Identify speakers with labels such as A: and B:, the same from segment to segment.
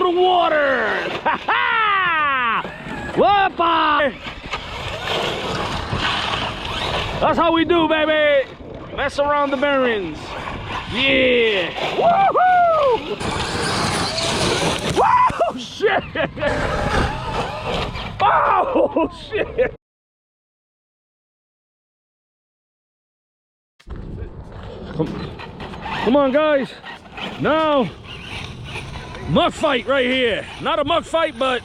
A: the water. Ha ha! Whoop! That's how we do, baby. Mess around the bearings. Yeah. Woohoo! Whoa! Shit! Oh shit! Come on, guys. Now, mud fight right here. Not a mud fight, but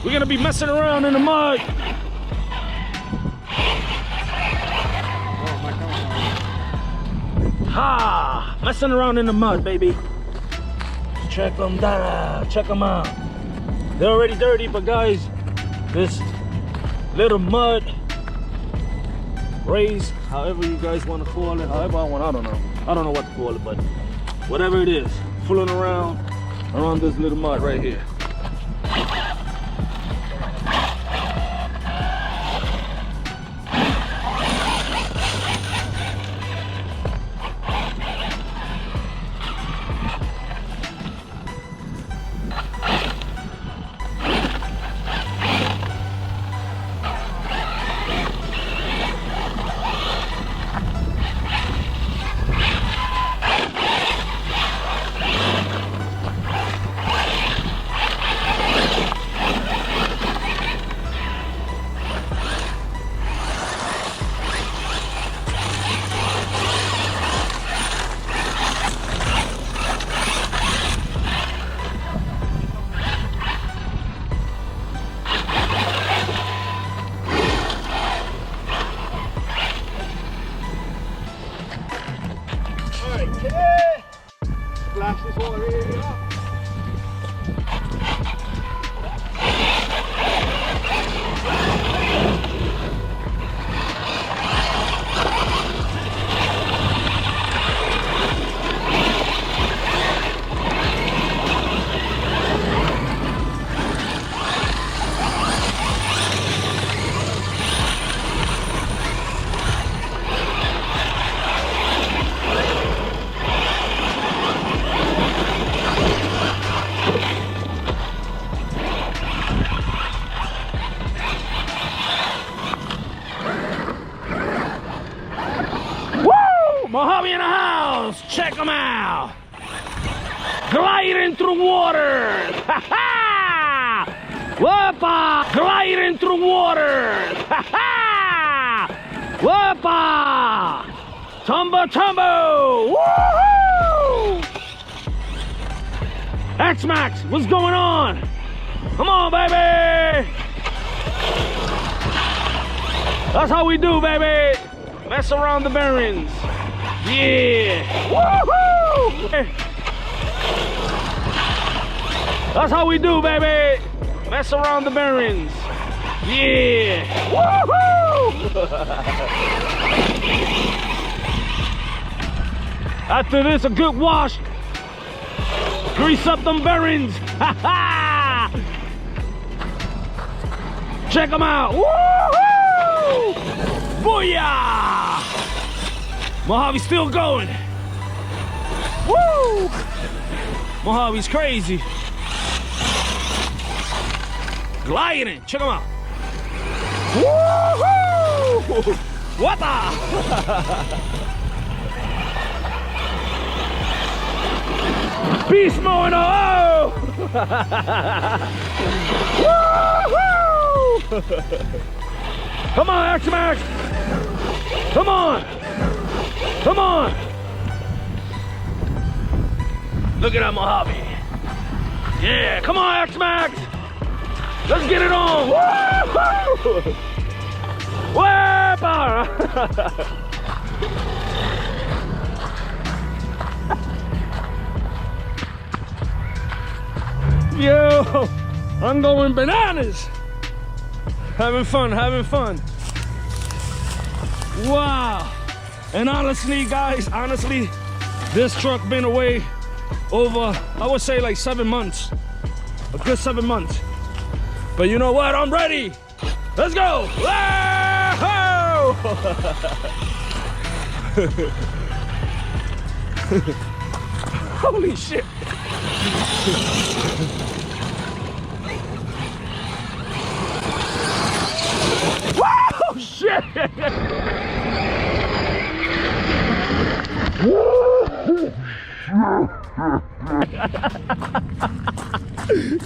A: we're gonna be messing around in the mud. Ha! Messing around in the mud, baby. Check them down. Check them out. They're already dirty, but guys, this little mud raise, however you guys want to call it, however I want, I don't know what to call it, but whatever it is, fooling around this little mud right here. Splash this water here up. Mojave in the house, check them out. Gliding through water. Ha ha! Whoopa! Gliding through water. Ha ha! Whoopa! Tumble, tumble! Woohoo! Xmaxx, what's going on? Come on, baby! That's how we do, baby. Mess around the bearings. Yeah! Woohoo! That's how we do, baby. Mess around the bearings. Yeah! Woohoo! After this, a good wash. Grease up them bearings. Ha ha! Check them out. Woohoo! Booyah! Mojave's still going. Woo! Mojave's crazy. Gliding. Check him out. Woohoo! What the? Beast mode. Oh! Woohoo! Come on, Xmaxx. Come on. Come on! Look at that Mojave. Yeah, come on, Xmaxx! Let's get it on! Woo-hoo! Whoop! Yo, I'm going bananas! Having fun, having fun. Wow! And honestly, guys, this truck been away over, I would say like 7 months. A good 7 months. But you know what? I'm ready. Let's go. Whoa! Holy shit.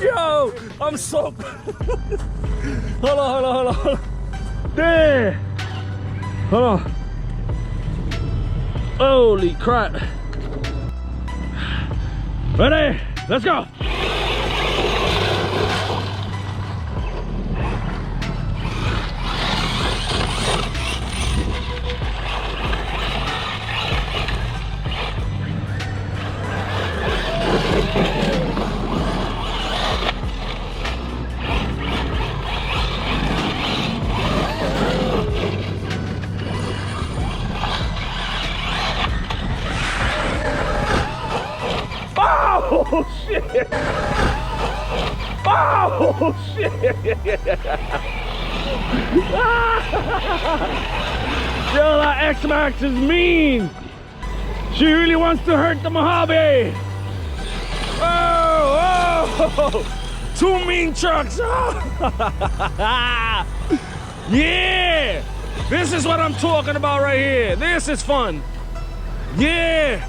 A: Yo, I'm so. Hold on. There. Hold on. Holy crap. Ready? Let's go. Oh shit! Oh shit! Yo, that Xmaxx is mean. She really wants to hurt the Mojave. Oh! Two mean trucks. Yeah! This is what I'm talking about right here. This is fun. Yeah!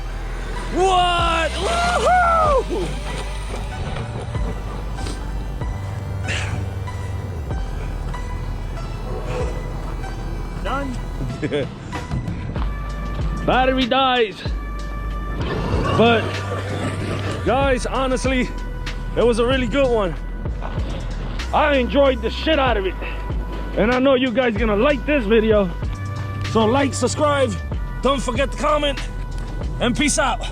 A: What? Woohoo! Done. Battery dies. But guys, honestly, it was a really good one. I enjoyed the shit out of it. And I know you guys are gonna like this video. So like, subscribe, don't forget to comment, and peace out.